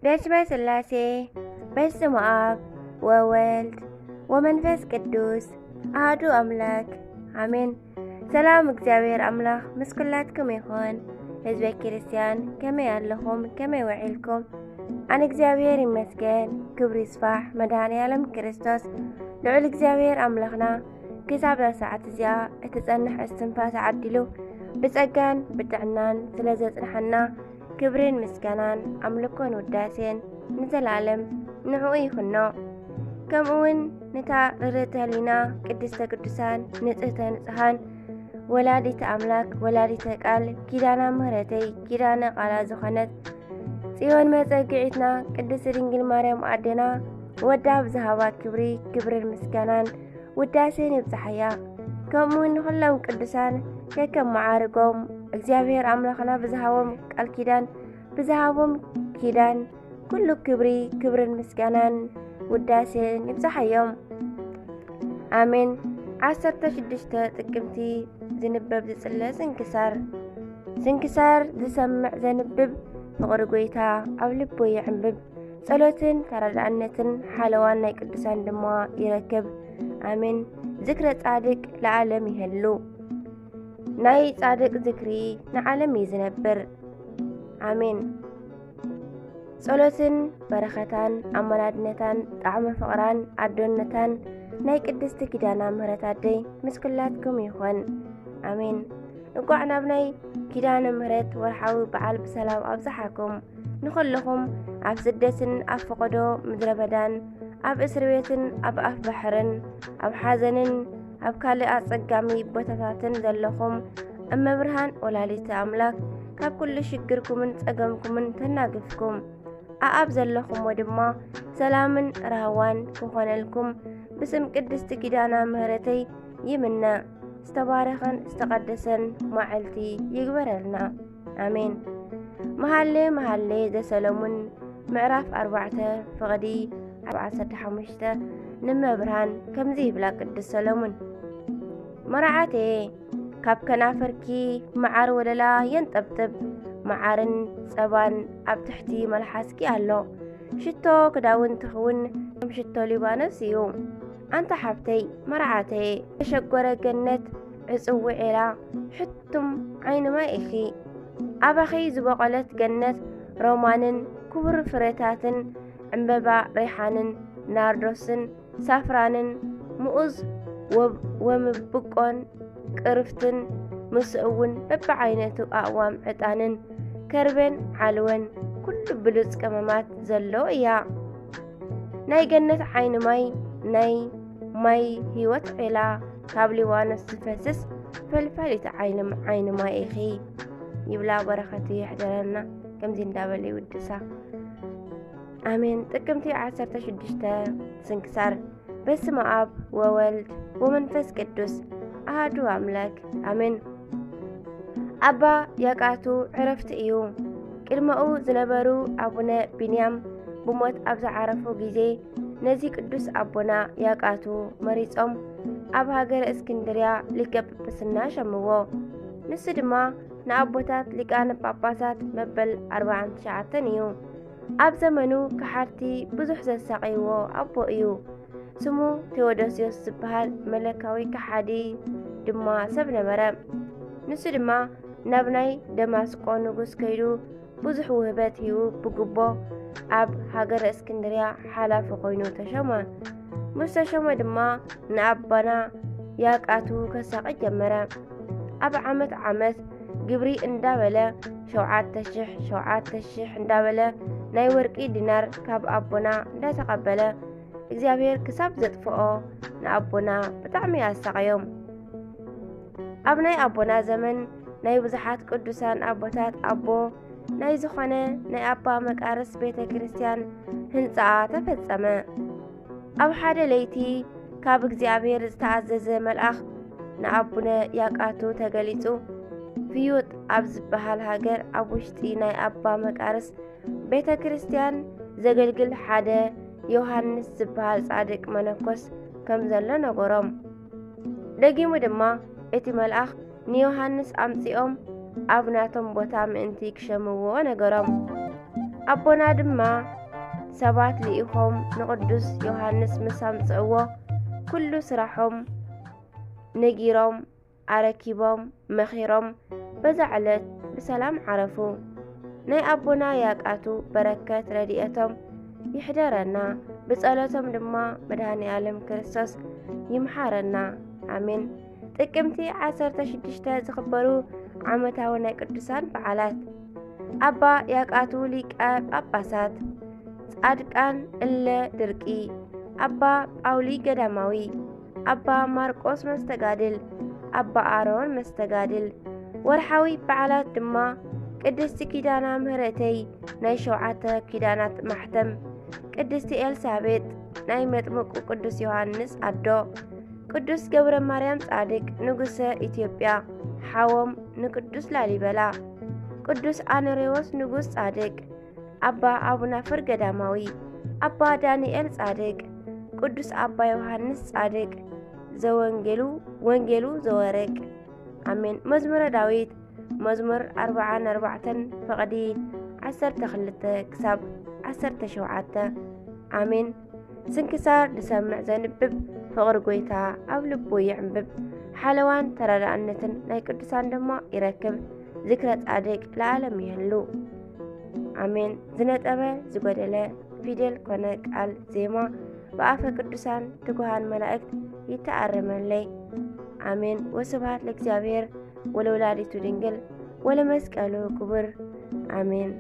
በስመ ስላሴ በስመ አብ ወወልድ ወመንፈስ ቅዱስ አሐዱ አምላክ አሜን። ሰላም እግዚአብሔር አምላክ ምስ ኩላትኩም ይኹን። ህዝበ ክርስቲያን ከመይ ኣለኹም? ከመይ ውዒልኩም? ኣነ እግዚአብሔር ይመስገን። ክብሪ ይስፋሕ መድኃኔዓለም ክርስቶስ ልዑል እግዚአብሔር ኣምላኽና ክሳብ ሰዓት እዚኣ እትጸንሕ እስትንፋስ ዓዲሉ ብጸጋን ብጥዕናን ስለ ዘጽንሐና ክብርን ምስጋናን ኣምልኮን ውዳሴን ንዘላለም ንዕኡ ይኹኖ። ከምኡውን ነታ ርርተ ህሊና ቅድስተ ቅዱሳን ንጽህተ ንጽሃን ወላዲተ ኣምላክ ወላዲተ ቃል ኪዳና ምህረተይ ኪዳነ ቃላ ዝኾነት ጽዮን መጸግዒትና ቅድስት ድንግል ማርያም ኣዴና ወዳ ብዝሃባ ክብሪ ክብርን ምስጋናን ውዳሴን ይብጽሐያ። ከምኡውን ንኹሎም ቅዱሳን ከከም መዓርጎም እግዚአብሔር ኣምላኽና ብዝሃቦም ቃል ኪዳን ብዝሃቦም ኪዳን ኩሉ ክብሪ ክብርን ምስጋናን ውዳሴን ይብጽሐዮም አሜን። 16 ጥቅምቲ ዝንበብ ዝጽለ ስንክሳር ዝሰምዕ ዘንብብ ፍቕሪ ጎይታ ኣብ ልቡ ይዕንብብ። ጸሎትን ተረዳእነትን ሓለዋን ናይ ቅዱሳን ድማ ይረክብ አሜን። ዝክረ ጻድቅ ለዓለም ይህሉ ናይ ጻድቅ ዝክሪ ንዓለም ይዝነብር አሜን። ጸሎትን በረኸታን ኣመላድነታን ጣዕመ ፍቕራን ኣዶነታን ናይ ቅድስቲ ኪዳና ምህረት ኣደይ ምስ ኩላትኩም ይኹን አሜን። እንኳዕ ናብ ናይ ኪዳነ ምህረት ወርሓዊ በዓል ብሰላም ኣብዝሓኩም። ንኹልኹም ኣብ ስደትን ኣብ ፈቐዶ ምድረ በዳን ኣብ እስር ቤትን ኣብ ኣፍ ባሕርን ኣብ ሓዘንን ኣብ ካልእ ኣጸጋሚ ቦታታትን ዘለኹም እመብርሃን ወላዲተ ኣምላክ ካብ ኩሉ ሽግርኩምን ጸገምኩምን ተናግፍኩም ኣብ ዘለኹም ድማ ሰላምን ራህዋን ክኾነልኩም ብስም ቅድስቲ ኪዳና ምህረተይ ይምነ። ዝተባረኸን ዝተቐደሰን ማዕልቲ ይግበረልና አሜን። መሃሌ ዘሰሎሙን ምዕራፍ 4 ፍቕዲ 45 ንመብርሃን ከምዚ ይብላ ቅዱስ ሰሎሙን መርዓቴ ካብ ከናፈርኪ መዓር ወለላ የንጠብጥብ መዓርን ጸባን ኣብ ትሕቲ መልሓስኪ ኣሎ። ሽቶ ክዳውን ትኸውን ከም ሽቶ ሊባኖስ እዩ። ኣንታ ሓብተይ መርዓተይ ተሸጐረ ገነት ዕጽው ዒላ ሕቱም ዓይንማይ ኢኺ ኣባኺ ዝበቐለት ገነት ሮማንን ክቡር ፍሬታትን ዕምበባ ሬሓንን ናርዶስን ሳፍራንን ምኡዝ ወምብቆን ቅርፍትን ምስእውን በብዓይነቱ ኣእዋም ዕጣንን ከርቤን ዓልወን ኩሉ ብሉጽ ቀመማት ዘለዎ እያ። ናይ ገነት ዓይኒ ማይ ናይ ማይ ህይወት ዒላ ካብ ሊባኖስ ዝፈስስ ፈልፋሊት ዓይኒ ማይ ኢኺ ይብላ። በረኸቱ ይሕደረና ከምዚ እንዳበለ ይውድሳ አሜን። ጥቅምቲ 16 ስንክሳር በስመ አብ ወወልድ ወመንፈስ ቅዱስ አሐዱ አምላክ አሜን። ኣባ ያቃቱ ዕረፍቲ እዩ። ቅድመኡ ዝነበሩ ኣቡነ ቢንያም ብሞት ኣብ ዝዓረፉ ጊዜ ነዚ ቅዱስ ኣቦና ያቃቱ መሪጾም ኣብ ሃገረ እስክንድርያ ሊቀ ጵጵስና ሸምዎ። ንሱ ድማ ንኣቦታት ሊቃነ ጳጳሳት መበል 49 እዩ። ኣብ ዘመኑ ካሓቲ ብዙሕ ዘሳቀይዎ ኣቦ እዩ። ስሙ ቴዎዶስዮስ ዝበሃል መለካዊ ካሓዲ ድማ ሰብ ነበረ። ንሱ ድማ ናብ ናይ ደማስቆ ንጉስ ከይዱ ብዙሕ ውህበት ሂቡ ብግቦ ኣብ ሃገረ እስክንድርያ ሓላፊ ኮይኑ ተሸመ። ምስ ተሸመ ድማ ንኣባና ያቃቱ ከሳቅይ ጀመረ። ኣብ ዓመት ግብሪ እንዳበለ 7,000 እንዳበለ ናይ ወርቂ ዲናር ካብ ኣቦና እንዳተቐበለ እግዚአብሔር ክሳብ ዘጥፍኦ ንኣቦና ብጣዕሚ ኣሳቀዮም። ኣብ ናይ ኣቦና ዘመን ናይ ብዙሓት ቅዱሳን ኣቦታት ኣቦ ናይ ዝኾነ ናይ ኣባ መቃርስ ቤተ ክርስቲያን ህንፃ ተፈጸመ። ኣብ ሓደ ለይቲ ካብ እግዚአብሔር ዝተኣዘዘ መልኣኽ ንኣቡነ ያቃቱ ተገሊጹ ፍዩጥ ኣብ ዝበሃል ሃገር ኣብ ውሽጢ ናይ ኣባ መቃርስ ቤተ ክርስቲያን ዘገልግል ሓደ ዮሃንስ ዝበሃል ጻድቅ መነኮስ ከም ዘሎ ነገሮም። ደጊሙ ድማ እቲ መልኣኽ ንዮሃንስ ኣምጺኦም ኣብ ናቶም ቦታ ምእንቲ ክሸምዎ ነገሮም። ኣቦና ድማ ሰባት لإخهم نقدس يوحنس مسام صعوة كل سراحهم نجيرهم عركيبهم مخيرهم بزعلت بسلام عرفوا ناي أبونا ياقاتو بركات رديئتهم يحضرنا بصلاتهم دما مدهاني عالم كريستوس يمحرنا آمين ጥቅምቲ 16 ዝኽበሩ ዓመታዊ ናይ ቅዱሳን በዓላት አባ ያቃቱ ሊቀ ጳጳሳት፣ ጻድቃን እለ ድርቂ፣ አባ ጳውሊ ገዳማዊ፣ አባ ማርቆስ መስተጋድል፣ አባ አሮን መስተጋድል። ወርሓዊ በዓላት ድማ ቅድስቲ ኪዳና ምህረተይ ናይ 7 ኪዳናት ማሕተም፣ ቅድስቲ ኤልሳቤጥ ናይ መጥምቁ ቅዱስ ዮሐንስ አዶ፣ ቅዱስ ገብረ ማርያም ጻድቅ ንጉሰ ኢትዮጵያ ሓወም ንቅዱስ ላሊበላ፣ ቅዱስ አኖሬዎስ ንጉስ ጻድቅ፣ አባ አቡናፍር ገዳማዊ፣ አባ ዳንኤል ጻድቅ፣ ቅዱስ አባ ዮሐንስ ጻድቅ ወንጌሉ ዘወረቅ። አሜን። መዝሙረ ዳዊት መዝሙር 44 ፈቅዲ 12 ክሳብ 17 አሜን። ስንክሳር ድሰምዕ ዘንብብ ፍቅሪ ጎይታ ኣብ ልቡ ይዕንብብ ሓለዋን ተረዳእነትን ናይ ቅዱሳን ድማ ይረክብ ዝክረ ጻድቅ ለዓለም ይህሉ አሜን። ዝነጠበ ዝጎደለ ፊደል ኮነ ቃል ዜማ በአፈ ቅዱሳን ትጉሃን መላእክት ይተአረመለይ አሜን። ወስብሐት ለእግዚአብሔር ወለወላዲቱ ድንግል ወለመስቀሉ ክቡር አሜን።